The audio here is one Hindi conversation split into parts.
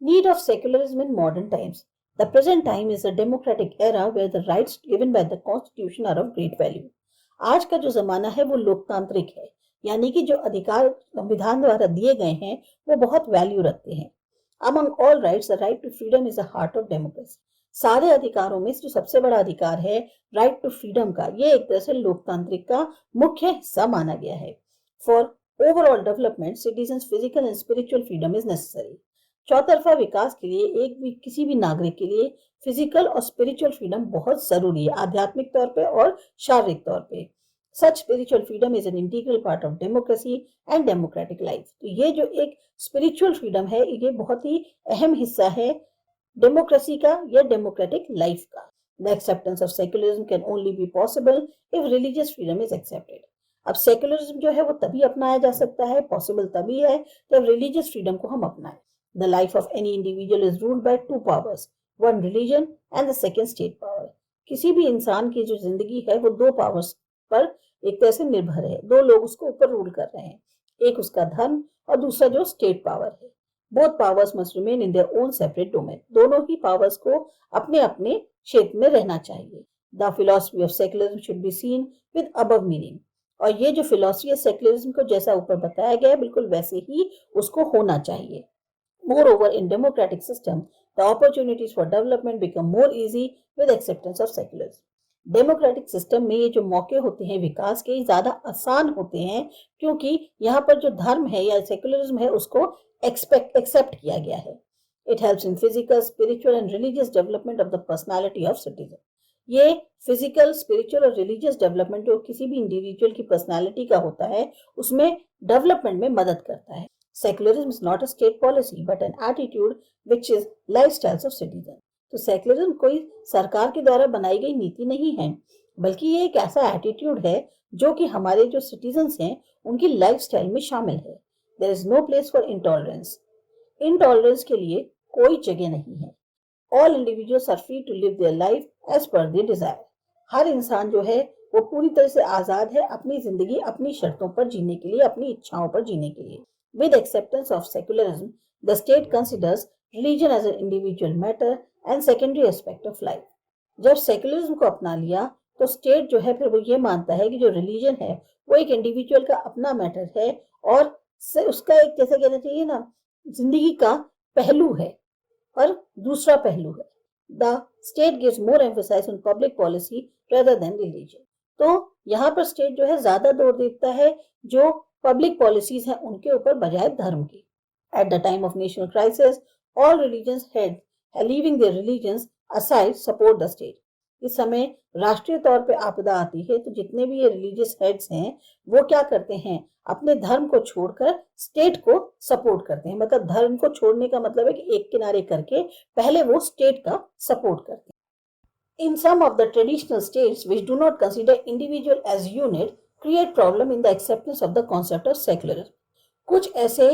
Need of secularism in modern times. The present time is a democratic era where the rights given by the constitution are of great value. आज का जो जमाना है वो लोकतांत्रिक है, यानी कि जो अधिकार संविधान द्वारा दिए गए हैं वो बहुत वैल्यू रखते हैं. Among all rights, the right to freedom is the heart of democracy. सारे अधिकारों में जो सबसे बड़ा अधिकार है राइट टू फ्रीडम का, ये एक तरह से लोकतांत्रिक का मुख्य हिस्सा माना गया है. For overall development citizens physical and spiritual freedom is necessary. चौतरफा विकास के लिए किसी भी नागरिक के लिए फिजिकल और स्पिरिचुअल फ्रीडम बहुत जरूरी है, आध्यात्मिक तौर पे और शारीरिक तौर पे. Such spiritual freedom is an integral part of democracy and democratic life. तो ये जो एक स्पिरिचुअल फ्रीडम है ये बहुत ही अहम हिस्सा है डेमोक्रेसी का या डेमोक्रेटिक लाइफ का. The acceptance of secularism can only be possible if religious freedom is accepted. अब सेक्युलरिज्म जो है वो तभी अपनाया जा सकता है, पॉसिबल तभी है जब रिलीजियस फ्रीडम को हम अपनाएं. The life of any individual is ruled by two powers, one religion and the second state power. किसी भी इंसान की जो जिंदगी है वो दो पावर्स पर एक तरह से निर्भर है, दो लोग उसको ऊपर रूल कर रहे हैं, एक उसका धर्म और दूसरा जो स्टेट पावर है. Both powers must remain in their own separate domain. दोनों ही पावर्स को अपने अपने क्षेत्र में रहना चाहिए. The philosophy of secularism should be seen with above meaning. और ये जो फिलॉसफी है सेक्युलरिज्म को जैसा ऊपर बताया गया है बिल्कुल वैसे ही उसको होना चाहिए. Moreover, in democratic system, the opportunities for development become more easy with acceptance of secularism. Democratic system में ये जो मौके होते हैं विकास के ज्यादा आसान होते हैं क्योंकि यहाँ पर जो धर्म है या सेक्युलरिज्म है उसको एक्सेप्ट किया गया है. It helps in physical spiritual and religious development of the personality of citizen. ये फिजिकल स्पिरिचुअल और रिलीजियस डेवलपमेंट जो किसी भी इंडिविजुअल की पर्सनालिटी का होता है उसमें डेवलपमेंट में मदद करता है. Secularism is not a state policy but an attitude which is lifestyles of citizens. तो सेक्युलरिज्म कोई सरकार के द्वारा बनाई गई नीति नहीं है बल्कि ये एक ऐसा एटीट्यूड है जो कि हमारे जो सिटीजन्स हैं उनकी लाइफस्टाइल में शामिल है. There is no place for intolerance. Intolerance के लिए कोई जगह नहीं है. All individuals are free to live their life as per their desire. हर इंसान जो है वो पूरी तरह से आजाद है अपनी जिंदगी अपनी शर्तों पर जीने के लिए, अपनी इच्छाओं पर जीने के लिए. With acceptance of secularism, the state considers religion as an individual matter and secondary aspect of life. जब सेक्युलरिज्म को अपना लिया तो स्टेट जो है फिर वो ये मानता है कि जो रिलीजन है वो एक इंडिविजुअल का अपना मैटर है और उसका एक जैसे कहना चाहिए ना जिंदगी का पहलू है और दूसरा पहलू है. The state gives more emphasis on public policy rather than religion. तो यहाँ पर स्टेट जो है ज्यादा जोर देता है जो पब्लिक पॉलिसीज हैं उनके ऊपर बजाय धर्म की. At the time of national crisis all religions head leaving their religions aside support the state. इस समय राष्ट्रीय तौर पे आपदा आती है तो जितने भी ये रिलीजियस हेड्स हैं वो क्या करते हैं अपने धर्म को छोड़कर स्टेट को सपोर्ट करते हैं. मतलब धर्म को छोड़ने का मतलब है कि एक किनारे करके पहले वो स्टेट का सपोर्ट करते हैं. In some of the traditional states which do not consider individual as unit create problem in the acceptance of the concept of secularism. कुछ ऐसे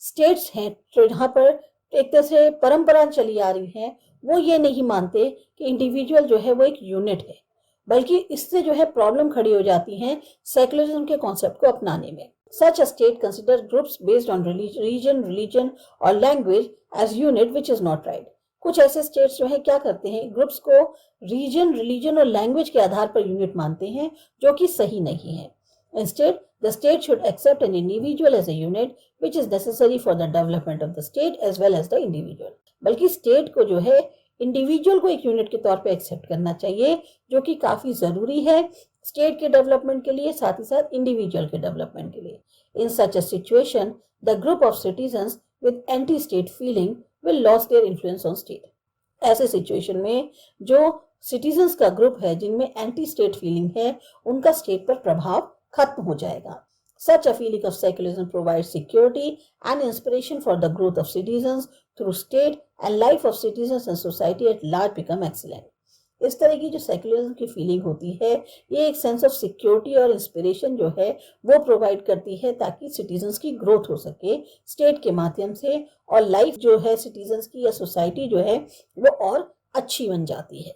स्टेट्स हैं जो जहाँ पर एक तरह से परंपरा चली आ रही है वो ये नहीं मानते कि इंडिविजुअल जो है वो एक यूनिट है बल्कि इससे जो है प्रॉब्लम खड़ी हो जाती है सेक्युलरिज्म के कॉन्सेप्ट को अपनाने में. Such a state considers groups based on religion or language as unit which is not right. कुछ ऐसे स्टेट्स जो है क्या करते हैं ग्रुप्स को रिलीजन और लैंग्वेज के आधार पर यूनिट मानते हैं जो कि सही नहीं है. Instead the state should accept an individual as a unit which is necessary for the development of the state as well as the individual. बल्कि स्टेट को जो है इंडिविजुअल को एक यूनिट के तौर पे एक्सेप्ट करना चाहिए जो कि काफी जरूरी है स्टेट के डेवलपमेंट के लिए साथ ही साथ इंडिविजुअल के डेवलपमेंट के लिए. In such a situation the group of citizens with anti state feeling will lose their influence on state. ऐसे सिचुएशन में जो सिटीजन्स का ग्रुप है जिनमें एंटी स्टेट फीलिंग है उनका स्टेट पर प्रभाव खत्म हो जाएगा. Such a feeling of secularism provides security and inspiration for the growth of citizens through state and life of citizens and society at large become excellent. इस तरह की जो सेक्युलरिज्म की फीलिंग होती है ये एक सेंस ऑफ सिक्योरिटी और इंस्पिरेशन जो है वो प्रोवाइड करती है ताकि सिटीजन्स की ग्रोथ हो सके स्टेट के माध्यम से और लाइफ जो है सिटीजन्स की या सोसाइटी जो है वो और अच्छी बन जाती है.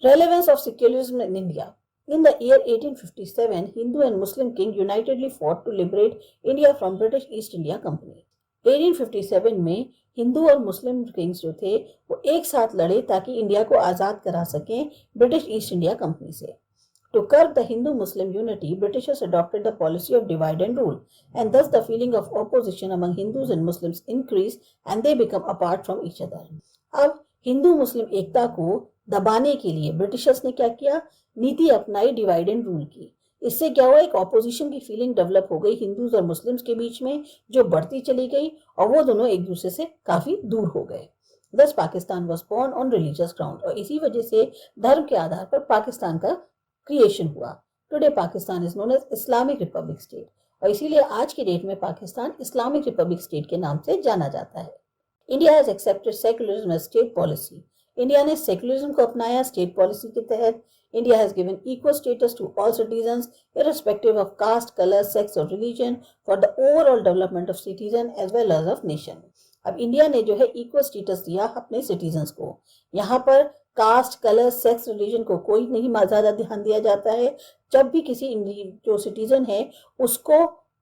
Relevance of secularism in India. In the year 1857, Hindu and Muslim king unitedly fought to liberate India from British East India Company. 1857 में हिंदू और मुस्लिम किंग्स जो थे वो एक साथ लड़े ताकि इंडिया को आज़ाद करा सकें ब्रिटिश ईस्ट इंडिया कंपनी से। To curb the Hindu-Muslim unity, Britishers adopted the policy of divide and rule, and thus the feeling of opposition among Hindus and Muslims increased, and they become apart from each other. अब हिंदू मुस्लिम एकता को दबाने के लिए ब्रिटिशर्स ने क्या किया, नीति अपनाई डिवाइड एंड रूल की। इससे क्या हुआ, एक ऑपोजिशन की फीलिंग डेवलप हो गई हिंदूज और मुस्लिम्स के बीच में, जो बढ़ती चली गई और वो दोनों एक दूसरे से काफी दूर हो गए। Thus Pakistan was born on religious ground, और इसी वजह से धर्म के आधार पर पाकिस्तान का क्रिएशन हुआ। Today Pakistan is known as Islamic republic state, और इसीलिए आज की डेट में पाकिस्तान इस्लामिक रिपब्लिक स्टेट के नाम से जाना जाता है। India has accepted secularism as state policy. India ने सेक्युलरिज्म को अपनाया स्टेट पॉलिसी के तहत। India has given equal status to all citizens irrespective of caste, color, sex or religion for the overall development of citizen as well as of nation. अब इंडिया ने जो है इक्वल स्टेटस दिया अपने सिटीजन्स को। यहाँ पर कास्ट, कलर, सेक्स, रिलीजन को कोई नहीं ज्यादा ध्यान दिया जाता है। जब भी किसी जो सिटीजन है उसको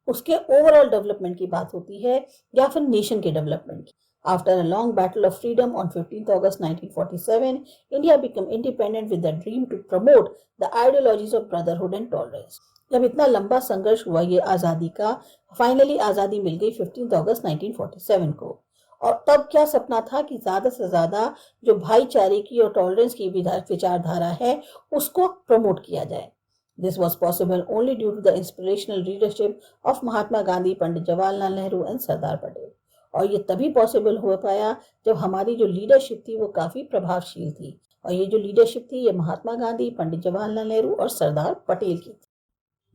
उसके ओवरऑल डेवलपमेंट की बात होती है या फिर नेशन के डेवलपमेंट की। After a long battle of freedom on 15th August 1947, India became independent with the dream to promote the ideologies of brotherhood and tolerance. जब इतना लंबा संघर्ष हुआ ये आज़ादी का, फाइनली आज़ादी मिल गई 15 अगस्त 1947 को। और तब क्या सपना था कि ज़्यादा से ज़्यादा जो भाईचारे की और टॉलरेंस की विचारधारा है उसको प्रमोट किया जाए। This was possible only due to the inspirational leadership of Mahatma Gandhi, Pandit Jawaharlal Nehru and Sardar Patel. और ये तभी पॉसिबल हो पाया जब हमारी जो लीडरशिप थी वो काफ़ी प्रभावशील थी, और ये जो लीडरशिप थी ये महात्मा गांधी, पंडित जवाहरलाल नेहरू और सरदार पटेल की थी।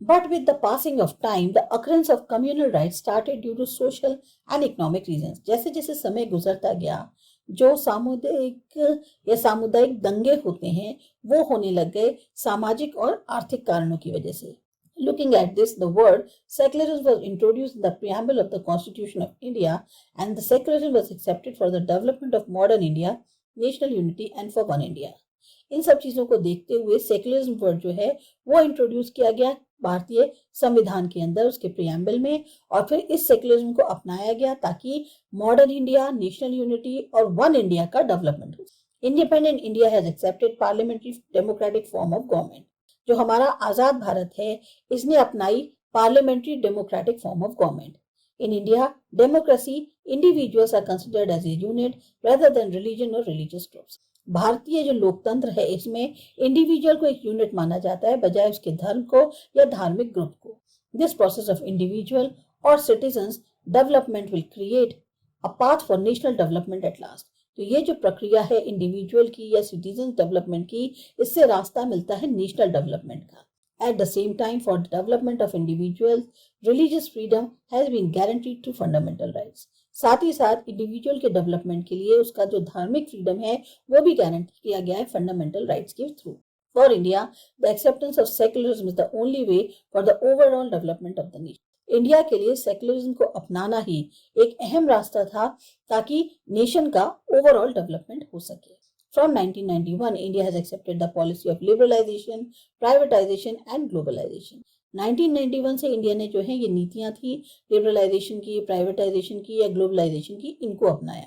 But with the passing of time, the occurrence of communal rights started due to social and economic reasons. जैसे जैसे समय गुजरता गया, जो सामुदायिक दंगे होते हैं वो होने लग गए सामाजिक और आर्थिक कारणों की वजह से। Looking at this, the word secularism was introduced in the preamble of the Constitution of India, and the secularism was accepted for the development of modern India, national unity and for one India. इन सब चीजों को देखते हुए सेक्युलरिज्म वर्ड जो है वो इंट्रोड्यूस किया गया भारतीय संविधान के अंदर, उसके प्रियम्बल में, और फिर इस सेक्युलरिज्म को अपनाया गया ताकि मॉडर्न इंडिया, नेशनल यूनिटी और वन इंडिया का डेवलपमेंट हो। Independent India has accepted parliamentary democratic form of government. जो हमारा आजाद भारत है इसने अपनाई parliamentary democratic form of government. In India democracy individuals are considered as a unit rather than religion or religious groups. भारतीय जो लोकतंत्र है इसमें इंडिविजुअल को एक यूनिट माना जाता है बजाय उसके धर्म को या धार्मिक ग्रुप को। दिस प्रोसेस ऑफ इंडिविजुअल और citizens development will create a path for national development at last. तो ये जो प्रक्रिया है इंडिविजुअल की या सिटीजन डेवलपमेंट की, इससे रास्ता मिलता है नेशनल डेवलपमेंट का। At the same time for development of individual, religious freedom has been guaranteed to fundamental rights. साथ ही साथ इंडिविजुअल के डेवलपमेंट के लिए उसका जो धार्मिक फ्रीडम है वो भी गारंटी किया गया है फंडामेंटल राइट्स के through. For India, the acceptance of secularism is the only way for the overall development of the nation. India के लिए सेक्युलरिज्म को अपनाना ही एक अहम रास्ता था ताकि नेशन का ओवरऑल डेवलपमेंट हो सके। From 1991, India has accepted the policy of liberalization, privatization and globalization. 1991 से इंडिया ने जो है ये नीतियां थी लिबरलाइजेशन की, प्राइवेटाइजेशन की या ग्लोबलाइजेशन की, इनको अपनाया।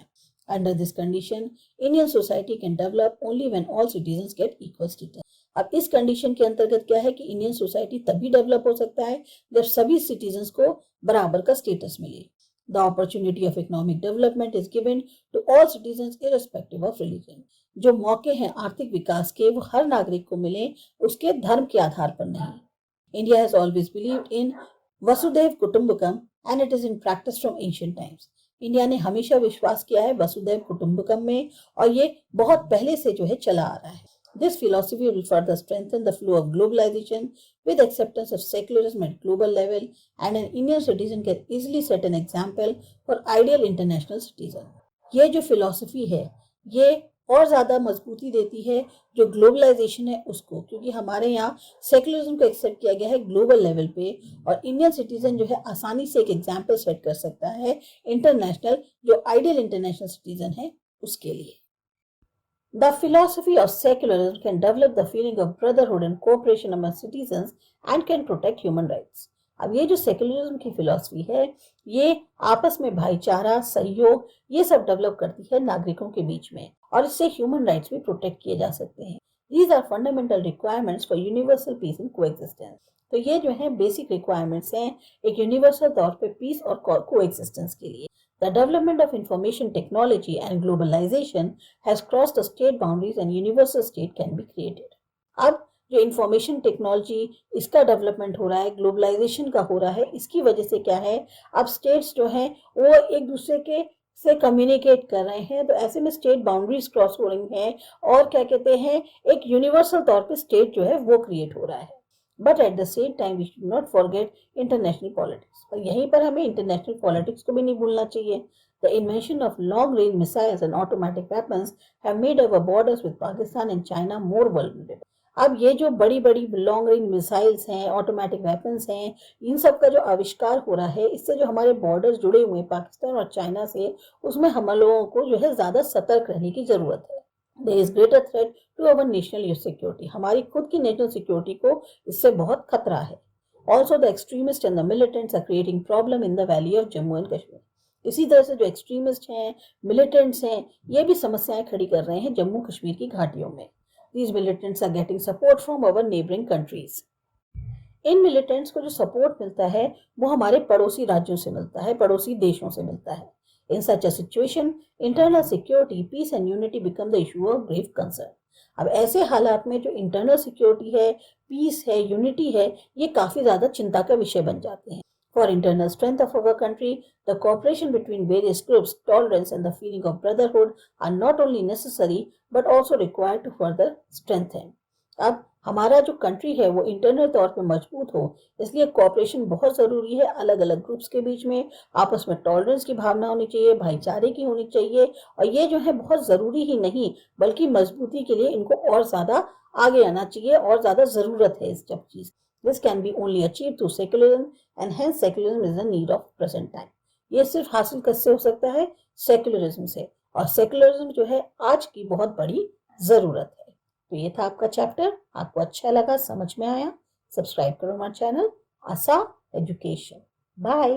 Under this condition, Indian society can develop only when all citizens get equal status. अब इस कंडीशन के अंतर्गत क्या है कि इंडियन सोसाइटी तभी डेवलप हो सकता है जब सभी सिटीजन्स को बराबर का स्टेटस मिले। The opportunity of economic development is given to all citizens irrespective of religion. जो मौके हैं आर्थिक विकास के वो हर नागरिक को मिले, उसके धर्म के आधार पर नहीं। India has always believed in Vasudhaiv Kutumbakam and it is in practice from ancient times. India ने हमेशा विश्वास किया है वसुधैव कुटुंबकम में और ये बहुत पहले से जो है चला आ रहा है। This philosophy will further strengthen the flow of globalization with acceptance of secularism at global level, and an Indian citizen can easily set an example for ideal international citizen. ये जो philosophy है ये और ज़्यादा मजबूती देती है जो ग्लोबलाइजेशन है उसको, क्योंकि हमारे यहाँ सेकुलरिज्म को एक्सेप्ट किया गया है ग्लोबल लेवल पे और इंडियन सिटीजन जो है आसानी से एक एग्जाम्पल सेट कर सकता है इंटरनेशनल, जो आइडियल इंटरनेशनल सिटीजन है उसके लिए। The philosophy of secularism can develop the feeling of brotherhood and cooperation among citizens and can protect human rights. अब ये जो सेक्युलरिज्म की फिलॉसफी है, ये आपस में भाईचारा, सहयोग, ये सब डेवलप करती है नागरिकों के बीच में, और इससे ह्यूमन राइट्स भी प्रोटेक्ट किए जा सकते हैं। These are fundamental requirements for universal peace and coexistence. तो ये जो है बेसिक रिक्वायरमेंट्स हैं एक यूनिवर्सल तौर पे पीस और कोएग्जिस्टेंस के लिए। The development of information technology and globalization has crossed the state boundaries and universal state can be created. अब जो इंफॉर्मेशन टेक्नोलॉजी इसका डेवलपमेंट हो रहा है, ग्लोबलाइजेशन का हो रहा है, इसकी वजह से क्या है, अब स्टेट्स जो हैं वो एक दूसरे के से कम्युनिकेट कर रहे हैं, तो ऐसे में स्टेट बाउंड्रीज क्रॉस हो रही हैं और क्या कहते हैं, एक यूनिवर्सल तौर पे स्टेट जो है वो क्रिएट हो रहा है। But at the same time we should not forget international politics, और यहीं पर हमें इंटरनेशनल पॉलिटिक्स को भी नहीं भूलना चाहिए। The invention of long range missiles and automatic weapons have made our borders with Pakistan and China more vulnerable. अब ये जो बड़ी बड़ी लॉन्ग रेंज मिसाइल्स हैं, ऑटोमेटिक वेपन्स हैं, इन सब का जो आविष्कार हो रहा है, इससे जो हमारे बॉर्डर्स जुड़े हुए हैं पाकिस्तान और चाइना से, उसमें हम लोगों को जो है ज़्यादा सतर्क रहने की ज़रूरत है। There is greater threat to our national security. हमारी खुद की नेशनल सिक्योरिटी को इससे बहुत खतरा है। Also, the extremists and the militants are creating problem in the valley of Jammu and Kashmir. इसी तरह से जो एक्सट्रीमिस्ट हैं, मिलिटेंट्स हैं, ये भी समस्याएं खड़ी कर रहे हैं जम्मू कश्मीर की घाटियों में। These militants are getting support from our neighboring countries. In militants को जो सपोर्ट मिलता है वो हमारे पड़ोसी राज्यों से मिलता है, पड़ोसी देशों से मिलता है। In such a situation, internal security, peace and unity become the issue of grave concern. अब ऐसे हालात में जो इंटरनल सिक्योरिटी है, पीस है, यूनिटी है, ये काफी ज्यादा चिंता का विषय बन जाते हैं। For internal strength of our country, the cooperation between various groups, tolerance and the feeling of brotherhood are not only necessary but also required to further strengthen. अब हमारा जो कंट्री है वो इंटरनल तौर पे मजबूत हो, इसलिए कोऑपरेशन बहुत ज़रूरी है। अलग अलग ग्रुप्स के बीच में आपस में टॉलरेंस की भावना होनी चाहिए, भाईचारे की होनी चाहिए, और ये जो है बहुत ज़रूरी ही नहीं बल्कि मजबूती के लिए इनको और ज़्यादा आगे आना चाहिए और ज़्यादा ज़रूरत है इस सब चीज़। This can be only achieve through secularism and hence secularism is the need of present time. ये सिर्फ हासिल कैसे हो सकता है, सेक्युलरिज्म से, और सेक्युलरिज्म जो है आज की बहुत बड़ी ज़रूरत है। तो ये था आपका चैप्टर, आपको अच्छा लगा, समझ में आया, सब्सक्राइब करो हमारा चैनल आसा एजुकेशन। बाय।